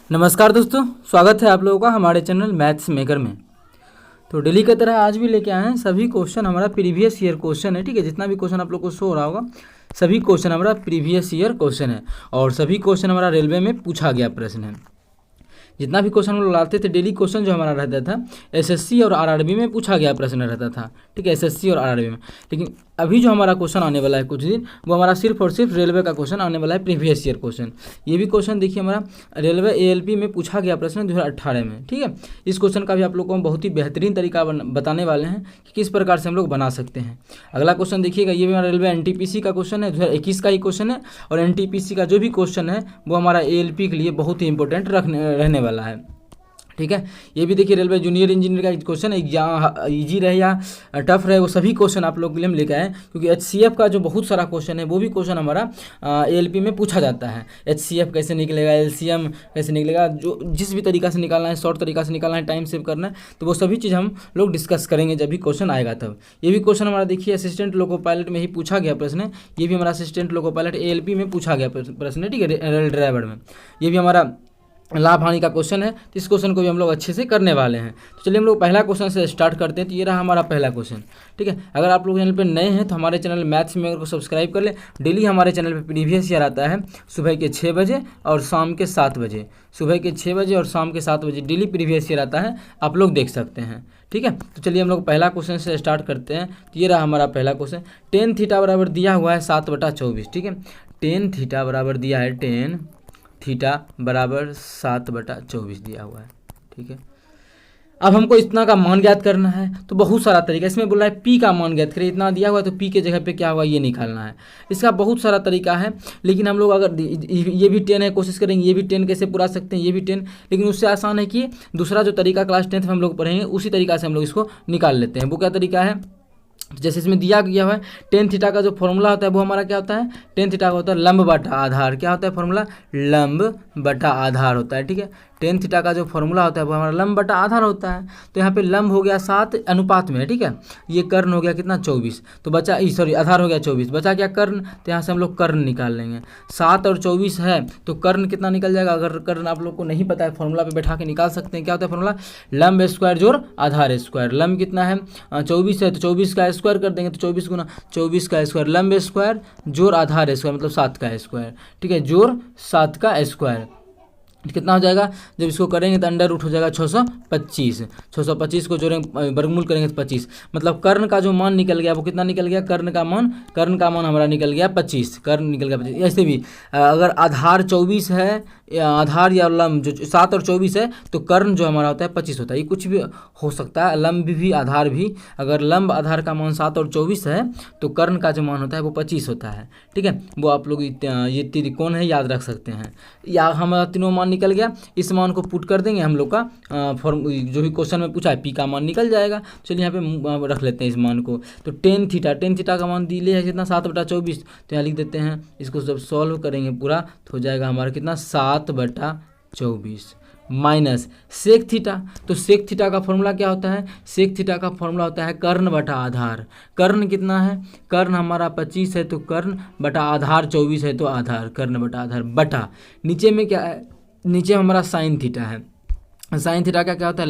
नमस्कार दोस्तों, स्वागत है आप लोगों का हमारे चैनल मैथ्स मेकर में। तो डेली की तरह आज भी लेके आए हैं सभी क्वेश्चन हमारा प्रीवियस ईयर क्वेश्चन है। ठीक है, जितना भी क्वेश्चन आप लोग को शो हो रहा होगा सभी क्वेश्चन हमारा प्रीवियस ईयर क्वेश्चन है और सभी क्वेश्चन हमारा रेलवे में पूछा गया प्रश्न है। जितना भी क्वेश्चन हम लोग लाते थे डेली क्वेश्चन जो हमारा रहता था एसएससी और आरआरबी में पूछा गया प्रश्न रहता था। ठीक है, एसएससी और आरआरबी में। लेकिन अभी जो हमारा क्वेश्चन आने वाला है कुछ दिन वो हमारा सिर्फ और सिर्फ रेलवे का क्वेश्चन आने वाला है, प्रीवियस ईयर क्वेश्चन। ये भी क्वेश्चन देखिए हमारा रेलवे एएलपी में पूछा गया प्रश्न 2018 में। ठीक है, इस क्वेश्चन का भी आप लोगों को बहुत ही बेहतरीन तरीका बताने वाले हैं कि किस प्रकार से हम लोग बना सकते हैं। अगला क्वेश्चन देखिएगा, ये भी हमारा रेलवे एनटीपीसी का क्वेश्चन है, 2021 का ही क्वेश्चन है। और एनटीपीसी का जो भी क्वेश्चन है वो हमारा एएलपी के लिए बहुत ही इंपॉर्टेंट रहने वाला है। ठीक है, ये भी देखिए रेलवे जूनियर इंजीनियर का क्वेश्चन है, ईजी रहे या टफ रहे वो सभी क्वेश्चन आप लोग के लिए हम लेके आए, क्योंकि एचसीएफ का जो बहुत सारा क्वेश्चन है वो भी क्वेश्चन हमारा एएलपी में पूछा जाता है। एचसीएफ कैसे निकलेगा, एलसीएम कैसे निकलेगा, जो जिस भी तरीका से निकालना है, शॉर्ट तरीका से निकालना है, टाइम सेव करना है, तो वो सभी चीज़ हम लोग डिस्कस करेंगे जब भी क्वेश्चन आएगा तब। ये भी क्वेश्चन हमारा देखिए असिस्टेंट लोको पायलट में ही पूछा गया प्रश्न है। ये भी हमारा असिस्टेंट लोको पायलट एएलपी में पूछा गया प्रश्न है। ठीक है, रेल ड्राइवर में। ये भी हमारा लाभ हानि का क्वेश्चन है, तो इस क्वेश्चन को भी हम लोग अच्छे से करने वाले हैं। तो चलिए हम लोग पहला क्वेश्चन से स्टार्ट करते हैं। तो ये रहा हमारा पहला क्वेश्चन। ठीक है, अगर आप लोग चैनल पे नए हैं तो हमारे चैनल मैथ्स मेकर को सब्सक्राइब कर ले। डेली हमारे चैनल पे प्रीवियस ईयर आता है सुबह के 6 बजे और शाम के 7 बजे। सुबह के 6 बजे और शाम के 7 बजे डेली प्रीवियस ईयर आता है, आप लोग देख सकते हैं। ठीक है, तो चलिए हम लोग पहला क्वेश्चन से स्टार्ट करते हैं। तो ये रहा हमारा पहला क्वेश्चन। टेन थीटा बराबर दिया हुआ है 7/24। ठीक है, टेन थीटा बराबर दिया है, टेन थीटा बराबर 7/24 दिया हुआ है। ठीक है, अब हमको इतना का मान ज्ञात करना है। तो बहुत सारा तरीका इसमें बोला है, पी का मान ज्ञात करें। इतना दिया हुआ है तो पी के जगह पे क्या हुआ ये निकालना है। इसका बहुत सारा तरीका है, लेकिन हम लोग अगर ये भी 10 है कोशिश करेंगे, ये भी 10 कैसे पुरा सकते हैं, ये भी 10। लेकिन उससे आसान है कि दूसरा जो तरीका क्लास 10th में हम लोग पढ़ेंगे उसी तरीका से हम लोग इसको निकाल लेते हैं। वो क्या तरीका है, जैसे इसमें दिया गया है टेन थीटा का जो फॉर्मूला होता है वो हमारा क्या होता है, टेन थीटा का होता है लंब बटा आधार। क्या होता है फॉर्मूला, लंब बटा आधार होता है। ठीक है, टेन थीटा का जो फॉर्मूला होता है वो हमारा लंब बटा आधार होता है। तो यहाँ पे लंब हो गया 7 अनुपात में है। ठीक है, ये कर्ण हो गया कितना 24, तो बचा सॉरी आधार हो गया 24, बचा क्या कर्ण। तो यहाँ से हम लोग कर्ण निकाल लेंगे। 7 और 24 है तो कर्ण कितना निकल जाएगा। अगर कर्ण आप लोग को नहीं पता है फॉर्मूला पे बैठा के निकाल सकते हैं। क्या होता है फॉर्मूला, लंब स्क्वायर जोड़ आधार स्क्वायर। लंब कितना है 24 है तो 24 का स्क्वायर कर देंगे, तो 24 गुना 24 का स्क्वायर, लंब स्क्वायर जोड़ आधार स्क्वायर मतलब 7 का स्क्वायर। ठीक है, जोड़ 7 का स्क्वायर कितना हो जाएगा, जब इसको करेंगे तो अंडर रूट हो जाएगा 625। 625 को जोड़ेंगे वर्गमूल करेंगे तो 25, मतलब कर्ण का जो मान निकल गया वो कितना निकल गया, कर्ण का मान हमारा निकल गया 25। कर्ण निकल गया 25। ऐसे भी अगर आधार 24 है, आधार या लंब जो 7 और 24 है तो कर्ण जो हमारा होता है 25 होता है। ये कुछ भी हो सकता है, लंब भी आधार भी। अगर लंब आधार का मान 7 और 24 है तो कर्ण का जो मान होता है वो 25 होता है। ठीक है, वो आप लोग ये त्रिकोण है याद रख सकते हैं। या हमारा तीनों मान निकल गया, इस मान को पुट कर देंगे हम लोग का जो भी क्वेश्चन में पूछा है पी का मान निकल जाएगा। चलिए यहाँ पे रख लेते हैं इस मान को। तो टेन थीटा का मान दिए है कितना 7/24, तो यहाँ लिख देते हैं। इसको जब सॉल्व करेंगे पूरा तो हो जाएगा हमारा कितना 7/24 माइनस सेक थीटा। तो सेक थीटा का फॉर्मूला क्या होता है, सेक थीटा का फॉर्मूला होता है कर्ण बटा आधार। कर्ण कितना है, कर्ण हमारा 25 है तो कर्ण बटा आधार 24 है तो आधार, कर्ण बटा आधार बटा नीचे में क्या है, नीचे हमारा साइन थीटा है। साइन थीटा का क्या होता है,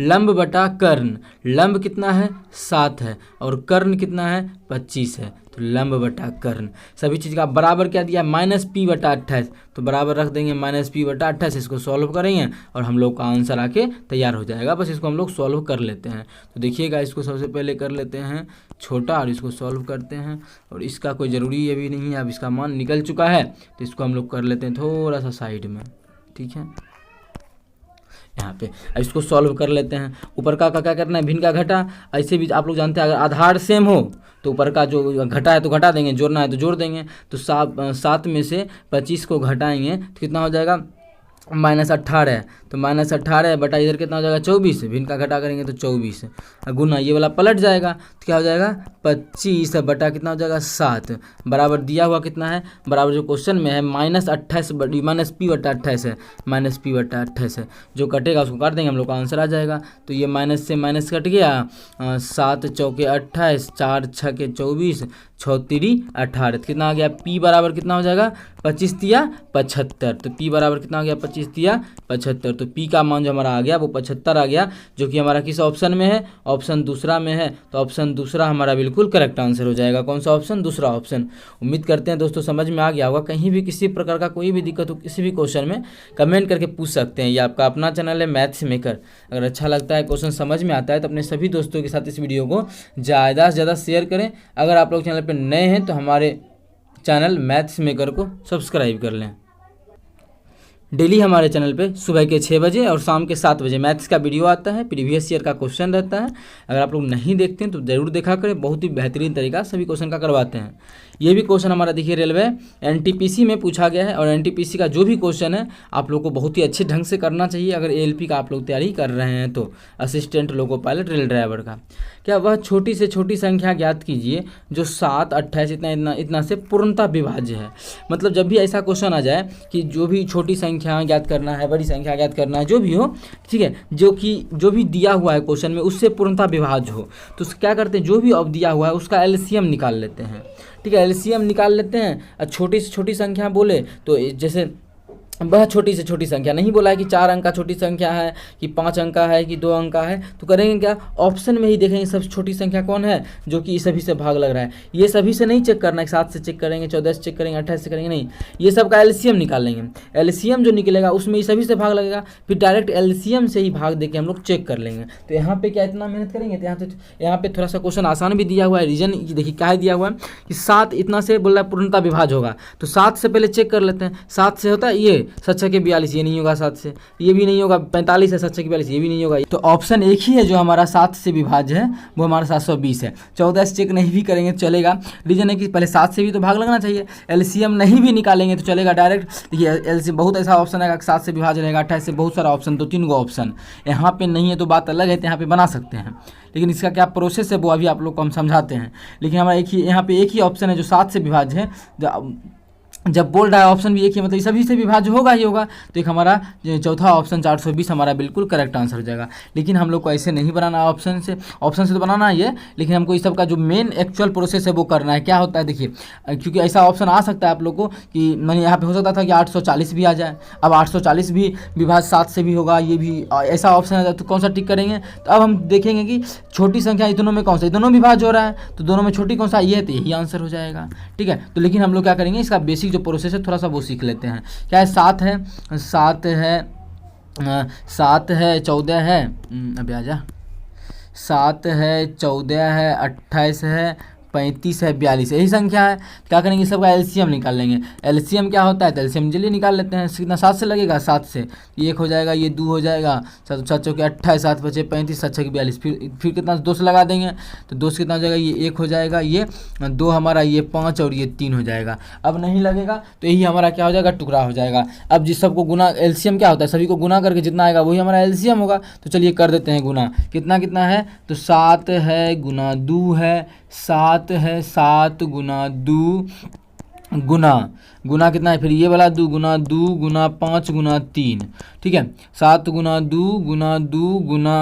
लंब बटा कर्ण। लंब कितना है 7 है और कर्ण कितना है 25 है, तो लंब बटा कर्ण। सभी चीज़ का बराबर क्या दिया, -p/28, तो बराबर रख देंगे -p/28। इसको सॉल्व करेंगे और हम लोग का आंसर आके तैयार हो जाएगा। बस इसको हम लोग सॉल्व कर लेते हैं। तो देखिएगा इसको सबसे पहले कर लेते हैं छोटा और इसको सॉल्व करते हैं। और इसका कोई ज़रूरी ये भी नहीं है, अब इसका मान निकल चुका है तो इसको हम लोग कर लेते हैं थोड़ा सा साइड में। ठीक है, यहाँ पे इसको सॉल्व कर लेते हैं। ऊपर का क्या करना है, भिन्न का घटा। ऐसे भी आप लोग जानते हैं अगर आधार सेम हो तो ऊपर का जो घटा है तो घटा देंगे, जोड़ना है तो जोड़ देंगे। तो 7 में से 25 को घटाएंगे तो कितना हो जाएगा -18, तो -18 बटा इधर कितना हो जाएगा 24, भिन्न का घटा करेंगे तो 24 गुना ये वाला पलट जाएगा तो क्या हो जाएगा 25 बटा कितना हो जाएगा 7 बराबर दिया हुआ कितना है, बराबर जो क्वेश्चन में है -28 -p/28 है, -p/28 है। जो कटेगा उसको काट देंगे, हम लोग का आंसर आ जाएगा। तो ये माइनस से माइनस कट गया, 7 चौके 28, 4 6 के 24, 6 3 18, कितना आ गया, p बराबर कितना हो जाएगा 25 तिया 75, तो P बराबर कितना आ गया 25 तिया 75। तो P का मान जो हमारा आ गया वो 75 आ गया, जो कि हमारा किस ऑप्शन में है, ऑप्शन दूसरा में है। तो ऑप्शन दूसरा हमारा बिल्कुल करेक्ट आंसर हो जाएगा। कौन सा ऑप्शन, दूसरा ऑप्शन। उम्मीद करते हैं दोस्तों समझ में आ गया होगा। कहीं भी किसी प्रकार का कोई भी दिक्कत हो किसी भी क्वेश्चन में कमेंट करके पूछ सकते हैं। ये आपका अपना चैनल है मैथ्स मेकर। अगर अच्छा लगता है, क्वेश्चन समझ में आता है, तो अपने सभी दोस्तों के साथ इस वीडियो को ज़्यादा से ज़्यादा शेयर करें। अगर आप लोग चैनल पर नए हैं तो हमारे चैनल मैथ्स मेकर को सब्सक्राइब कर लें। डेली हमारे चैनल पे सुबह के 6 बजे और शाम के 7 बजे मैथ्स का वीडियो आता है, प्रीवियस ईयर का क्वेश्चन रहता है। अगर आप लोग नहीं देखते हैं तो ज़रूर देखा करें, बहुत ही बेहतरीन तरीका सभी क्वेश्चन का करवाते हैं। ये भी क्वेश्चन हमारा देखिए रेलवे एनटीपीसी में पूछा गया है, और एनटीपीसी का जो भी क्वेश्चन है आप लोग को बहुत ही अच्छे ढंग से करना चाहिए। अगर एएलपी का आप लोग तैयारी कर रहे हैं तो assistant loco pilot rail driver का, क्या वह छोटी से छोटी संख्या ज्ञात कीजिए जो 7, 28 इतना से पूर्णतः विभाज्य है। मतलब जब भी ऐसा क्वेश्चन आ जाए कि जो भी छोटी संख्या ज्ञात करना है, बड़ी संख्या ज्ञात करना है, जो भी हो, ठीक है, जो भी दिया हुआ है क्वेश्चन में उससे पूर्णतः विभाज्य हो, तो क्या करते हैं, जो भी अब दिया हुआ है उसका एलसीएम निकाल लेते हैं। ठीक है, एलसीएम निकाल लेते हैं। छोटी से छोटी संख्या बोले तो जैसे वह छोटी से छोटी संख्या नहीं बोला है कि 4 अंक का छोटी संख्या है, कि 5 अंक का है, कि 2 अंक का है, तो करेंगे क्या, ऑप्शन में ही देखेंगे सबसे छोटी संख्या कौन है जो कि सभी से भाग लग रहा है। ये सभी से नहीं चेक करना है, 7 से चेक करेंगे, 14 से चेक करेंगे, 28 से करेंगे, नहीं, ये सब का एलसीएम निकाल लेंगे। एलसीएम जो निकलेगा उसमें ये सभी से भाग लगेगा, फिर डायरेक्ट एलसीएम से ही भाग देके हम लोग चेक कर लेंगे। तो यहाँ पे क्या इतना मेहनत करेंगे, तो यहाँ पे थोड़ा सा क्वेश्चन आसान भी दिया हुआ है। रीजन देखिए क्या दिया हुआ है कि 7 इतना से बोल रहा है पूर्णतः विभाज्य होगा, तो 7 से पहले चेक कर लेते हैं। 7 से होता है ये 7 के 42, ये नहीं होगा। 7 से ये भी नहीं होगा। 45 है 7 के 42, ये भी नहीं होगा। तो ऑप्शन एक ही है जो हमारा 7 से विभाज्य है, वो हमारा 720 है। 14 से चेक नहीं भी करेंगे तो चलेगा। रीजन है कि पहले 7 से भी तो भाग लगना चाहिए। एलसीएम नहीं भी निकालेंगे तो चलेगा डायरेक्ट। देखिए एलसीएम बहुत ऐसा ऑप्शन है 7 से विभाज्य रहेगा, 28 से बहुत सारा ऑप्शन, 2-3 गो ऑप्शन यहाँ पे नहीं है तो बात अलग है, तो यहाँ पे बना सकते हैं। लेकिन इसका क्या प्रोसेस है वो अभी आप लोग को हम समझाते हैं। लेकिन हमारा यहाँ पे एक ही ऑप्शन है जो 7 से विभाज्य है। जब बोल रहा है ऑप्शन भी एक ही, मतलब सभी से विभाज्य होगा ही होगा। तो एक हमारा चौथा ऑप्शन 420 हमारा बिल्कुल करेक्ट आंसर हो जाएगा। लेकिन हम लोग को ऐसे नहीं बनाना है, ऑप्शन से तो बनाना है ये, लेकिन हमको इस सब का जो मेन एक्चुअल प्रोसेस है वो करना है। क्या होता है देखिए, क्योंकि ऐसा ऑप्शन आ सकता है आप लोग को कि मैंने यहाँ पे हो सकता था कि 840 भी आ जाए। अब 840 भी विभाज्य 7 से भी होगा, ये भी ऐसा ऑप्शन है, तो कौन सा टिक करेंगे। तो अब हम देखेंगे कि छोटी संख्या दोनों में कौन सा, दोनों विभाज्य हो रहा है, तो दोनों में छोटी कौन सा, ये है, तो यही आंसर हो जाएगा। ठीक है, तो लेकिन हम लोग क्या करेंगे, इसका बेसिक जो प्रोसेस है थोड़ा सा वो सीख लेते हैं। क्या है, 7 है 14 है, अभी आ जा, 7 है 14 है 28 है 35 है 42, यही संख्या है। क्या करेंगे, सबका एलसीएम निकाल लेंगे। एलसीएम क्या होता है, तो एलसीएम जल्दी निकाल लेते हैं। कितना 7 से लगेगा, 7 से ये 1 हो जाएगा, ये 2 हो जाएगा, 7 चौके 28, 7 बचे 35, 7 छके 42, फिर कितना 2 से लगा देंगे, तो 2 से कितना हो जाएगा, ये 1 हो जाएगा, ये 2 हमारा, ये 5 और ये 3 हो जाएगा। अब नहीं लगेगा तो यही हमारा क्या हो जाएगा, टुकड़ा हो जाएगा। अब जिस सबको गुना, एलसीएम क्या होता है, सभी को गुना करके जितना आएगा वही हमारा एलसीएम होगा। तो चलिए कर देते हैं गुना। कितना कितना है, तो 7 है गुना 2 है, 7 है 7 गुना 2 गुना कितना है, फिर ये वाला 2 गुना 5 गुना 3। ठीक है, 7 गुना 2 गुना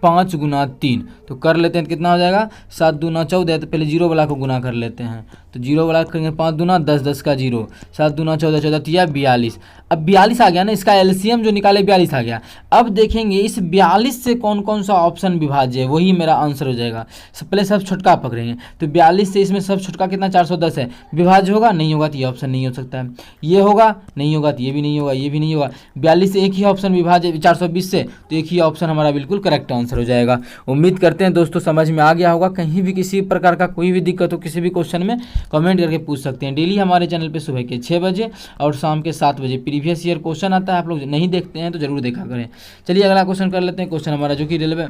5 गुना 3, तो कर लेते हैं। कितना हो जाएगा, 7 दूना 14, तो पहले 0 वाला को गुना कर लेते हैं। तो 0 वाला करेंगे 5 दूना 10, 10 का 0, 7 दूना 14, 14 तिया 42। अब 42 आ गया ना, इसका एलसीएम जो निकाले 42 आ गया। अब देखेंगे इस 42 से कौन कौन सा ऑप्शन विभाज्य है, वही मेरा आंसर हो जाएगा। पहले सब छोटका पकड़ेंगे, तो 42 से इसमें सब छोटका कितना 410 है, विभाज्य होगा, नहीं होगा तो ये ऑप्शन नहीं हो सकता है। ये होगा, नहीं होगा तो ये भी नहीं होगा, ये भी नहीं होगा। 42 से एक ही ऑप्शन विभाज्य 420 से, तो एक ही ऑप्शन हमारा बिल्कुल करेक्ट आंसर हो जाएगा। उम्मीद करते हैं दोस्तों समझ में आ गया होगा। कहीं भी किसी प्रकार का कोई भी दिक्कत हो किसी भी क्वेश्चन में कमेंट करके पूछ सकते हैं। डेली हमारे चैनल पे सुबह के 6 बजे और शाम के 7 बजे प्रीवियस ईयर क्वेश्चन आता है। आप लोग नहीं देखते हैं तो जरूर देखा करें। चलिए अगला क्वेश्चन कर लेते हैं। क्वेश्चन हमारा जो कि रेलवे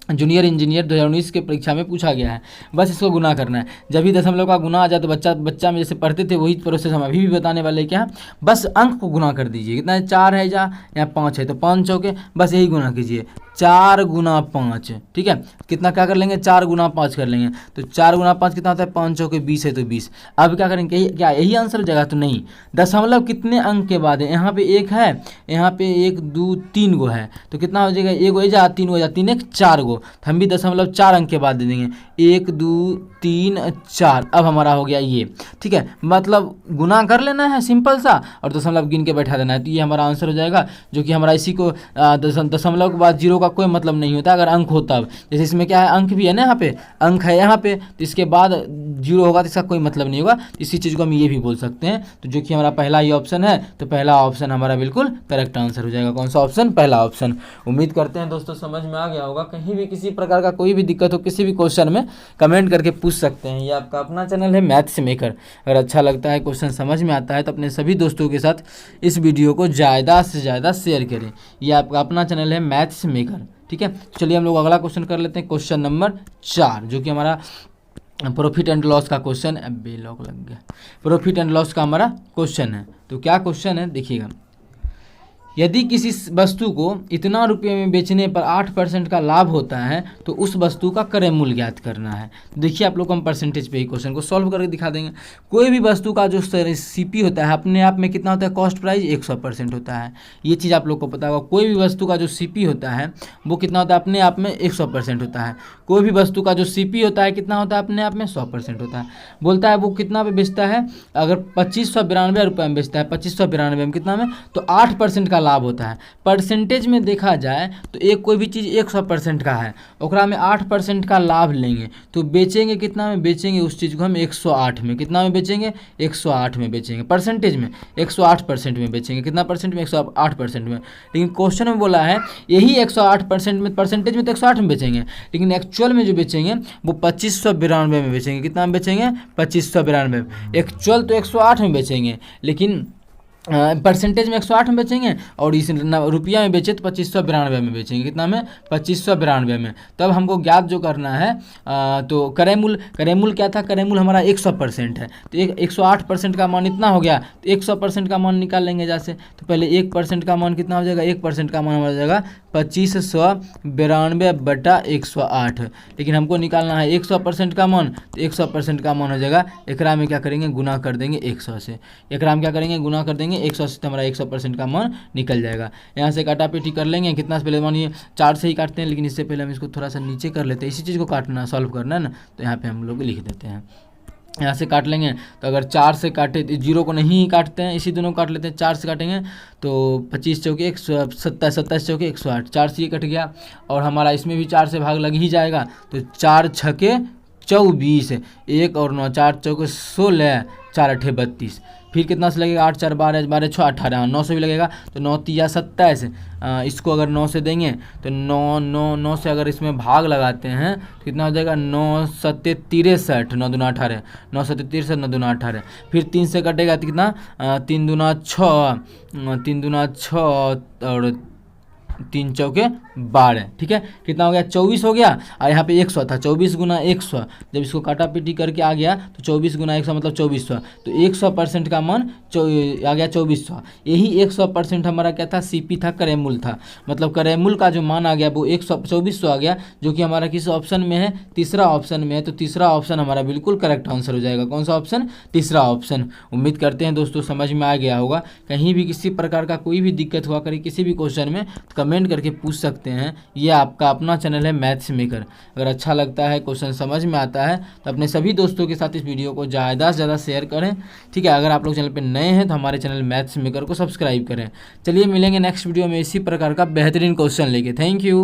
जूनियर इंजीनियर 2019 के परीक्षा में पूछा गया है। बस इसको गुना करना है। जब भी दशमलव का गुना आ जाए तो बच्चा में जैसे पढ़ते थे वही प्रोसेस हम अभी भी बताने वाले। क्या, बस अंक को गुना कर दीजिए। कितना है, 4 है या 5 है, तो 5 चौके बस यही गुना कीजिए। 4 गुना 5, ठीक है। कितना क्या कर लेंगे, 4 गुना 5 कर लेंगे। तो 4 गुना 5 कितना होता है, 5 चौके 20 है तो 20। अब क्या करेंगे, क्या यही आंसर हो जाएगा, तो नहीं। दशमलव कितने अंक के बाद है, यहाँ पे 1 है, यहाँ पे 1 2 3 गो है, तो कितना हो जाएगा, 1 हो जा 3 हो जा 3 1 4 गो, तो हम भी दशमलव 4 अंक के बाद दे देंगे, 1 2 3 4। अब हमारा हो गया ये, ठीक है। मतलब गुना कर लेना है सिंपल सा, और दशमलव गिन के बैठा देना है, तो ये हमारा आंसर हो जाएगा। जो कि हमारा इसी को दशमलव के बाद जीरो का कोई मतलब नहीं होता अगर अंक हो तब। जैसे इसमें क्या है, अंक भी है ना, यहाँ पे अंक है यहाँ पे, तो इसके बाद जीरो होगा तो इसका कोई मतलब नहीं होगा। इसी चीज़ को हम ये भी बोल सकते हैं। तो जो कि हमारा पहला ही ऑप्शन है, तो पहला ऑप्शन हमारा बिल्कुल करेक्ट आंसर हो जाएगा। कौन सा ऑप्शन, पहला ऑप्शन। उम्मीद करते हैं दोस्तों समझ में आ गया होगा। कहीं भी किसी प्रकार का कोई भी दिक्कत हो किसी भी क्वेश्चन में, कमेंट करके पूछ सकते हैं। ये आपका अपना चैनल है मैथ्स मेकर। अगर अच्छा लगता है, क्वेश्चन समझ में आता है, तो अपने सभी दोस्तों के साथ इस वीडियो को ज़्यादा से ज़्यादा शेयर करें। ये आपका अपना चैनल है मैथ्स मेकर, ठीक है। चलिए हम लोग अगला क्वेश्चन कर लेते हैं, क्वेश्चन नंबर 4, जो कि हमारा प्रॉफिट एंड लॉस का क्वेश्चन। अबे लॉक लग गया। प्रॉफिट एंड लॉस का हमारा क्वेश्चन है। तो क्या क्वेश्चन है देखिएगा, यदि किसी वस्तु को इतना रुपये में बेचने पर 8% का लाभ होता है तो उस वस्तु का क्रय मूल्य ज्ञात करना है। देखिए आप लोग को हम परसेंटेज पे ही क्वेश्चन को सॉल्व करके दिखा देंगे। कोई भी वस्तु का जो सीपी होता है अपने आप में कितना होता है, कॉस्ट प्राइस 100% होता है। ये चीज़ आप लोग को पता होगा। कोई भी वस्तु का जो सीपी होता है वो कितना होता है, अपने आप में 100% होता है। कोई भी वस्तु का जो सीपी होता है कितना होता है, अपने आप में 100% होता है। बोलता है वो कितना पे बेचता है, अगर 2592 रुपये में बेचता है, 2592 में कितना में, तो 8% का लाभ होता है। परसेंटेज में देखा जाए तो एक कोई भी चीज़ 100% का है, ओकरा में 8% का लाभ लेंगे तो बेचेंगे कितना में, बेचेंगे उस चीज़ को हम 108 में। कितना में बेचेंगे, 108 में बेचेंगे। परसेंटेज में 108% में बेचेंगे। कितना परसेंट में, 108% में। लेकिन क्वेश्चन में बोला है यही 108% में, परसेंटेज में तो 108 में बेचेंगे, लेकिन एक्चुअल में जो बेचेंगे वो 2592 में बेचेंगे। कितना में बेचेंगे, 2592। एक्चुअल तो 108 में बेचेंगे, लेकिन परसेंटेज में 108 में बेचेंगे, और इस रुपया में बेचे तो 2592 में बेचेंगे। कितना में, 2592 में। तब हमको ज्ञात जो करना है तो क्रय मूल्य क्या था, क्रय मूल्य हमारा 100% है। तो 108% का मान इतना हो गया, तो 100% का मान निकाल लेंगे जैसे। तो पहले 1% का मान कितना हो जाएगा, 1% का मान हो जाएगा 2592 बटा 108। लेकिन हमको निकालना है 100% का मान, तो 100% का मान हो जाएगा, एकरा में क्या करेंगे, गुना कर देंगे 100 से। एकरा में क्या करेंगे, गुना कर देंगे 100 से, तो हमारा 100% का मान निकल जाएगा। यहाँ से काटा पीटी कर लेंगे। कितना से पहले मानिए 4 से ही काटते हैं, लेकिन इससे पहले हम इसको थोड़ा सा नीचे कर लेते हैं। इसी चीज़ को काटना सॉल्व करना है ना, तो यहाँ पे हम लोग लिख देते हैं। यहाँ से काट लेंगे, तो अगर 4 से काटे तो जीरो को नहीं काटते हैं, इसी दोनों काट लेते हैं। 4 से काटेंगे तो 25 चौके 127, 27 चौके 108, 4 से ये कट गया, और हमारा इसमें भी 4 से भाग लग ही जाएगा। तो 4 छके 24, 1 और 9, 4 चौके 16, 4 अठे 32। फिर कितना से लगेगा, 8 4 12, 12 6 18, 9 से भी लगेगा, तो 9 3 27। इसको अगर 9 से देंगे तो 9 से अगर इसमें भाग लगाते हैं तो कितना हो जाएगा, 9 7 63, 9 दूना 18, 9 7 63, 9 दूना 18। फिर 3 से कटेगा तो कितना, 3 दूना 6, 3 दूना 6 और 3 चौके 12, ठीक है। कितना हो गया, 24 हो गया। और यहाँ पे 100 था, 24 गुना 100, जब इसको काटा पीटी करके आ गया तो 24 गुना 100 मतलब 2400। तो 100% का मान आ गया 2400। यही 100% हमारा क्या था, सीपी था, क्रय मूल्य था। मतलब क्रय मूल्य का जो मान आ गया वो 2400 आ गया, जो कि हमारा किस ऑप्शन में है, तीसरा ऑप्शन में है। तो तीसरा ऑप्शन हमारा बिल्कुल करेक्ट आंसर हो जाएगा। कौन सा ऑप्शन, तीसरा ऑप्शन। उम्मीद करते हैं दोस्तों समझ में आ गया होगा। कहीं भी किसी प्रकार का कोई भी दिक्कत हुआ करे किसी भी क्वेश्चन में, कमेंट करके पूछ सकते हैं। ये आपका अपना चैनल है मैथ्स मेकर। अगर अच्छा लगता है, क्वेश्चन समझ में आता है, तो अपने सभी दोस्तों के साथ इस वीडियो को ज़्यादा से ज़्यादा शेयर करें, ठीक है। अगर आप लोग चैनल पे नए हैं तो हमारे चैनल मैथ्स मेकर को सब्सक्राइब करें। चलिए मिलेंगे नेक्स्ट वीडियो में इसी प्रकार का बेहतरीन क्वेश्चन लेके। Thank you.